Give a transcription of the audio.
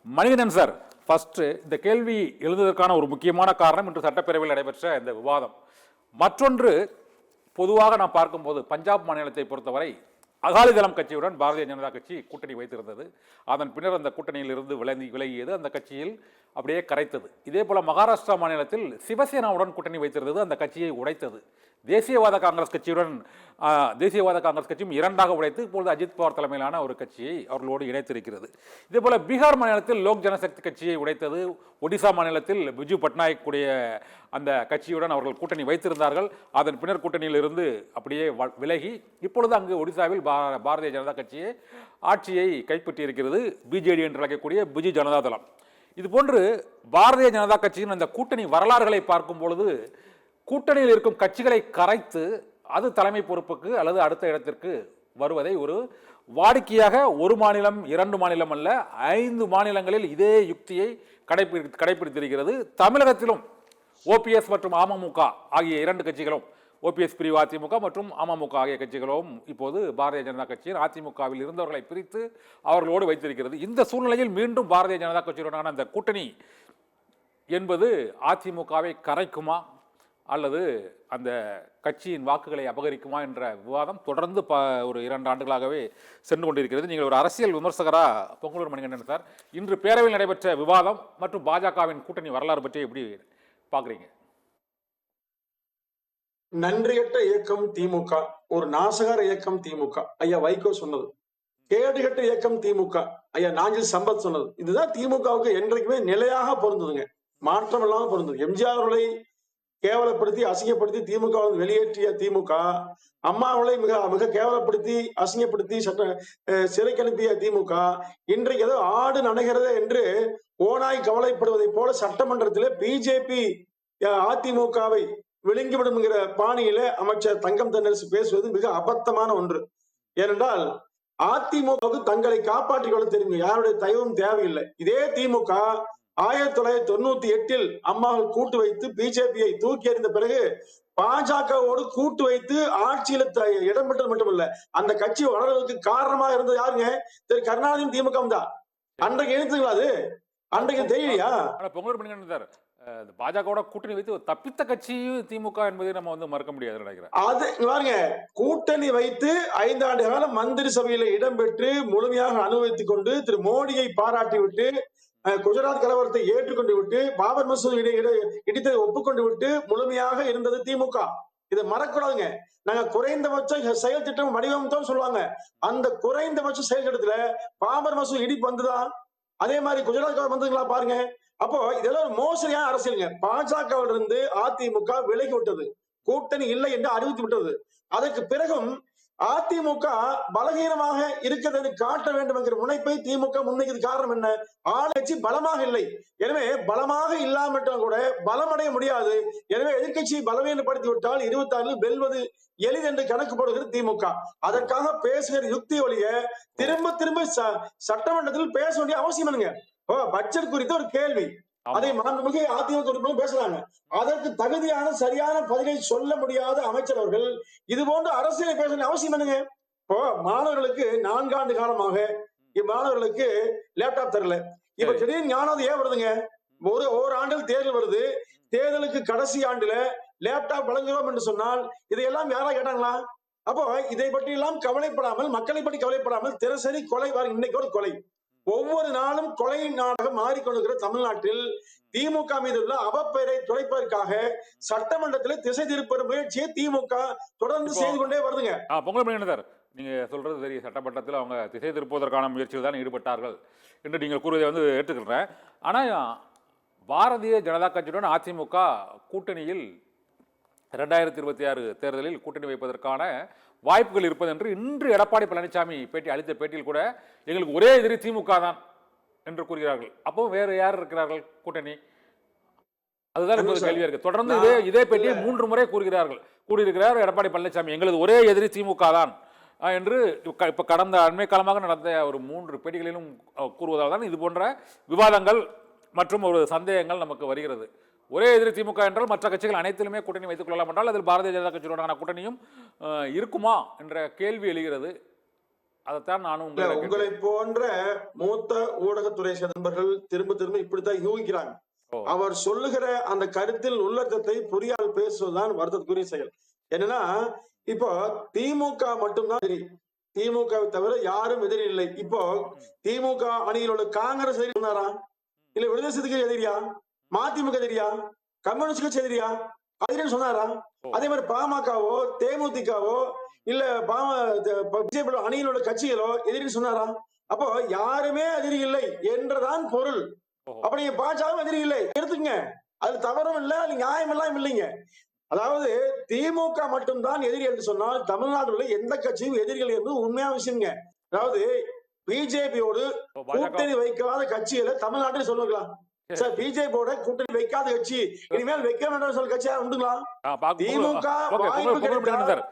Manikandan sir, first இந்த கேள்வி எழுதுவதற்கான ஒரு முக்கியமான காரணம் இன்று சட்டப்பேரவையில் நடைபெற்ற இந்த விவாதம். மற்றொன்று, பொதுவாக நாம் பார்க்கும்போது பஞ்சாப் மாநிலத்தை பொறுத்தவரை அகாலிதளம் கட்சியுடன் பாரதிய ஜனதா கட்சி கூட்டணி வைத்திருந்தது. அதன் பின்னர் அந்த கூட்டணியில் இருந்து விலகியது, அந்த கட்சியில் அப்படியே கரைத்தது. இதே போல மகாராஷ்டிரா மாநிலத்தில் சிவசேனாவுடன் கூட்டணி வைத்திருந்தது, அந்த கட்சியை உடைத்தது. தேசியவாத காங்கிரஸ் கட்சியும் இரண்டாக உடைத்து இப்பொழுது அஜித் பவார் தலைமையிலான ஒரு கட்சியை அவர்களோடு இணைத்திருக்கிறது. இதே போல பீகார் மாநிலத்தில் லோக் ஜனசக்தி கட்சியை உடைத்தது. ஒடிசா மாநிலத்தில் பிஜு பட்நாயக் கூடிய அந்த கட்சியுடன் அவர்கள் கூட்டணி வைத்திருந்தார்கள். அதன் பின்னர் கூட்டணியில் இருந்து அப்படியே விலகி இப்பொழுது அங்கு ஒடிசாவில் பாரதிய ஜனதா கட்சியை ஆட்சியை கைப்பற்றி இருக்கிறது. பிஜேடி என்று அழைக்கக்கூடிய பிஜு ஜனதா தளம். இதுபோன்று பாரதிய ஜனதா கட்சியின் அந்த கூட்டணி வரலாறுகளை பார்க்கும் பொழுது கூட்டணியில் இருக்கும் கட்சிகளை கரைத்து அது தலைமை பொறுப்புக்கு அல்லது அடுத்த இடத்திற்கு வருவதை ஒரு வாடிக்கையாக ஒரு மாநிலம், இரண்டு மாநிலம் அல்ல, 5 மாநிலங்களில் இதே யுக்தியை கடைபிடித்திருக்கிறது. தமிழகத்திலும் ஓபிஎஸ் மற்றும் அமமுக ஆகிய 2 கட்சிகளும், ஓபிஎஸ் பிரிவு அதிமுக மற்றும் அமமுக ஆகிய கட்சிகளும் இப்போது பாரதிய ஜனதா கட்சியின் அதிமுகவில் இருந்தவர்களை பிரித்து அவர்களோடு வைத்திருக்கிறது. இந்த சூழ்நிலையில் மீண்டும் பாரதிய ஜனதா கட்சியுடனான அந்த கூட்டணி என்பது அதிமுகவை கரைக்குமா அல்லது அந்த கட்சியின் வாக்குகளை அபகரிக்குமா என்ற விவாதம் தொடர்ந்து ஒரு 2 ஆண்டுகளாகவே சென்று கொண்டிருக்கிறது. நீங்கள் ஒரு அரசியல் விமர்சகரா பொங்கலூர் மணிகண்டன் சார், இன்று பேரவையில் நடைபெற்ற விவாதம் மற்றும் பாஜகவின் கூட்டணி வரலாறு பற்றி எப்படி பார்க்குறீங்க? நன்றியற்ற இயக்கம் திமுக, ஒரு நாசகார இயக்கம் திமுக ஐயா வைகோ சொன்னது. கேடுகட்ட இயக்கம் திமுக ஐயா நாஞ்சில் சம்பத் சொன்னது. இதுதான் திமுகவுக்கு என்றைக்குமே நிலையாக பொருந்ததுங்க, மாற்றம் இல்லாமல் பொருந்தது. எம்ஜிஆர் அவர்களை கேவலப்படுத்தி அசிங்கப்படுத்தி திமுக வெளியேற்றிய திமுக, அம்மா அவர்களை மிக மிக கேவலப்படுத்தி அசிங்கப்படுத்தி சிறைக்கு அனுப்பிய திமுக இன்றைக்கு ஏதோ ஆடு நடைகிறது என்று ஓனாய் கவலைப்படுவதை போல சட்டமன்றத்தில் பிஜேபி அதிமுகவை விழுங்கிவிடும் என்கிற பாணியில அமைச்சர் தங்கம் தென்னரசு பேசுவது மிக அபத்தமான ஒன்று. ஏனென்றால் அதிமுகவுக்கு தங்களை காப்பாற்றிக் கொள்ள தெரியும், யாருடைய தயவும் தேவையில்லை. இதே திமுக 1998 அம்மாவில் கூட்டு வைத்து பிஜேபியை தூக்கி எறிந்த பிறகு பாஜகவோடு கூட்டு வைத்து ஆட்சியில இடம் பெற்றது மட்டுமல்ல, அந்த கட்சி வளர்வதற்கு காரணமாக இருந்தது யாருங்க? திரு கருணாநிதி திமுக தான். அன்றைக்கு எழுத்துங்களா அது? அன்றைக்கு தெரியலையா? பாஜக கூட்டணி வைத்து தப்பித்த கட்சி திமுக என்பதை நம்ம மறக்க முடியாது நினைக்கிறேன். அது பாருங்க, கூட்டணி வைத்து 5 ஆண்டு காலம் மந்திரி சபையில இடம்பெற்று முழுமையாக அனுபவித்துக் கொண்டு திரு மோடியை பாராட்டி விட்டு, குஜராத் கலவரத்தை ஏற்றுக்கொண்டு விட்டு, பாபர் மசூதி இடித்ததை ஒப்புக்கொண்டு விட்டு முழுமையாக இருந்தது திமுக. இதை மறக்கூடாதுங்க. நாங்க குறைந்தபட்ச செயல் திட்டம் வடிவமைத்தோம் சொல்லுவாங்க. அந்த குறைந்தபட்ச செயல் திட்டத்துல பாபர் மசூதி இடிப்பு வந்துதான், அதே மாதிரி குஜராத் கலவரம் வந்ததுங்களா பாருங்க. அப்போ இதெல்லாம் ஒரு மோசடியான அரசியலுங்க. பாஜகவில் இருந்து அதிமுக விலகி விட்டது, கூட்டணி இல்லை என்று அறிவித்து விட்டது. அதற்கு பிறகும் அதிமுக பலகீனமாக இருக்கிறது காட்ட வேண்டும் என்கிற முனைப்பை திமுக முன்வைக்கிறது. காரணம் என்ன? ஆளுங்கட்சி பலமாக இல்லை. எனவே பலமாக இல்லாமட்டும் கூட பலமடைய முடியாது. எனவே எதிர்கட்சியை பலவீனப்படுத்தி விட்டால் 26 வெல்வது எளிது என்று கணக்கு போடுகிறது திமுக. அதற்காக பேசுகிற யுக்தி ஒழிய திரும்ப திரும்ப சட்டமன்றத்தில் பேச வேண்டிய அவசியம் என்னங்க? பட்ஜெட் குறித்த ஒரு கேள்வி, அதை மாண்புமிகு அதிமுக பேசுறாங்க. அதற்கு தகுதியான சரியான பதிலை சொல்ல முடியாத அமைச்சர் அவர்கள் இது போன்ற அரசியலை பேச அவசியம் என்னங்க? இப்போ மாணவர்களுக்கு 4 ஆண்டு காலமாக இம்மாணவர்களுக்கு லேப்டாப் தரல. இப்ப திடீர்னு ஞானம் ஏன் வருதுங்க? ஒரு ஆண்டில் தேர்தல் வருது, தேர்தலுக்கு கடைசி ஆண்டுல லேப்டாப் வழங்குவோம் என்று சொன்னால் இதையெல்லாம் யாரா கேட்டாங்களா? அப்போ இதை பற்றி எல்லாம் கவலைப்படாமல், மக்களை பற்றி கவலைப்படாமல் தினசரி கொலை, இன்னைக்கு ஒரு கொலை, ஒவ்வொரு நாளும் கொலை நாடகம் மாறிக்கொண்டிருக்கிற தமிழ்நாட்டில் திமுக மீது உள்ள அவப்பெயரை துடைப்பதற்காக சட்டமன்றத்தில் திசை திருப்ப முயற்சியை திமுக தொடர்ந்து செய்து கொண்டே வருதுங்க. பொங்கல் நீங்க சொல்றது சரி, சட்டமன்றத்தில் அவங்க திசை திருப்புவதற்கான முயற்சியில் தான் ஈடுபட்டார்கள் என்று நீங்கள் கூறுவதை ஏற்றுக்கிறேன். ஆனா பாரதிய ஜனதா கட்சியுடன் அதிமுக கூட்டணியில் 2026 தேர்தலில் கூட்டணி வைப்பதற்கான வாய்ப்புகள் இருப்பது என்று இன்று எடப்பாடி பழனிசாமி அளித்த பேட்டியில் கூட எங்களுக்கு ஒரே எதிரி திமுக தான் என்று கூறுகிறார்கள். அப்போ வேறு யார் இருக்கிறார்கள் கூட்டணி? அதுதான் இப்போது கேள்வியா இருக்கு. தொடர்ந்து இதே பேட்டியை 3 முறை கூறியிருக்கிறார் எடப்பாடி பழனிசாமி, எங்களது ஒரே எதிரி திமுக தான் என்று. இப்ப கடந்த அண்மை காலமாக நடந்த ஒரு 3 பேட்டிகளிலும் கூறுவதால் தான் இது போன்ற விவாதங்கள் மற்றும் ஒரு சந்தேகங்கள் நமக்கு வருகிறது. ஒரே எதிரி திமுக என்றால் மற்ற கட்சிகள் அனைத்திலுமே கூட்டணி வைத்துக் கொள்ளலாம் என்றால் அதில் பாரதிய ஜனதா கட்சியுடனான கூட்டணியும் இருக்குமா என்ற கேள்வி எழுகிறது. அதைத்தான் நானும் இல்ல, உங்களை உங்களை கேட்டேன். போன்ற மூத்த ஊடகத்துறை சேர்ந்த நண்பர்கள் திரும்ப திரும்ப இப்படித்தான் யூகிக்கிறாங்க. ஓ, அவர் சொல்லுகிற அந்த கருத்தில் உள்ளர்த்தத்தை புரியாமல் பேசுவதுதான் வருத்தத்துக்குரிய செயல். என்னன்னா, இப்போ திமுக மட்டும்தான் எதிரி, திமுகவை தவிர யாரும் எதிரி இல்லை. இப்போ திமுக அணியில் உள்ள காங்கிரஸ் எதிரி சொன்னாரா? இல்ல விடுதலை சிறுத்தைகள் எதிரியா? மதிமுக எதிரியா? கம்யூனிஸ்ட் கட்சி எதிரியா? எதிரின்னு சொன்னாரா? அதே மாதிரி பாமகவோ தேமுதிகவோ இல்ல பிஜேபி அணியில் உள்ள கட்சிகளோ எதிரின்னு சொன்னாரா? அப்போ யாருமே எதிரி இல்லை என்றுதான் பொருள். அப்ப நீங்க பாஜகவும் எதிரி இல்லை எடுத்துங்க, அது தவறும் இல்லை, அது நியாயம் எல்லாம் இல்லைங்க. அதாவது திமுக மட்டும்தான் எதிரி என்று சொன்னால் தமிழ்நாட்டில் உள்ள எந்த கட்சியும் எதிரிகள் என்று உண்மையான விஷயங்க. அதாவது பிஜேபியோடு கூட்டணி வைக்காத கட்சிகளை தமிழ்நாட்டில் சொல்லுங்களா சார்? பிஜேபியோட கூட்டணி வைக்காத கட்சி இனிமேல் வைக்க வேண்டாம் சொல்ல கட்சியா உண்டுங்களா? திமுக வாய்ப்பு கிடைத்தால்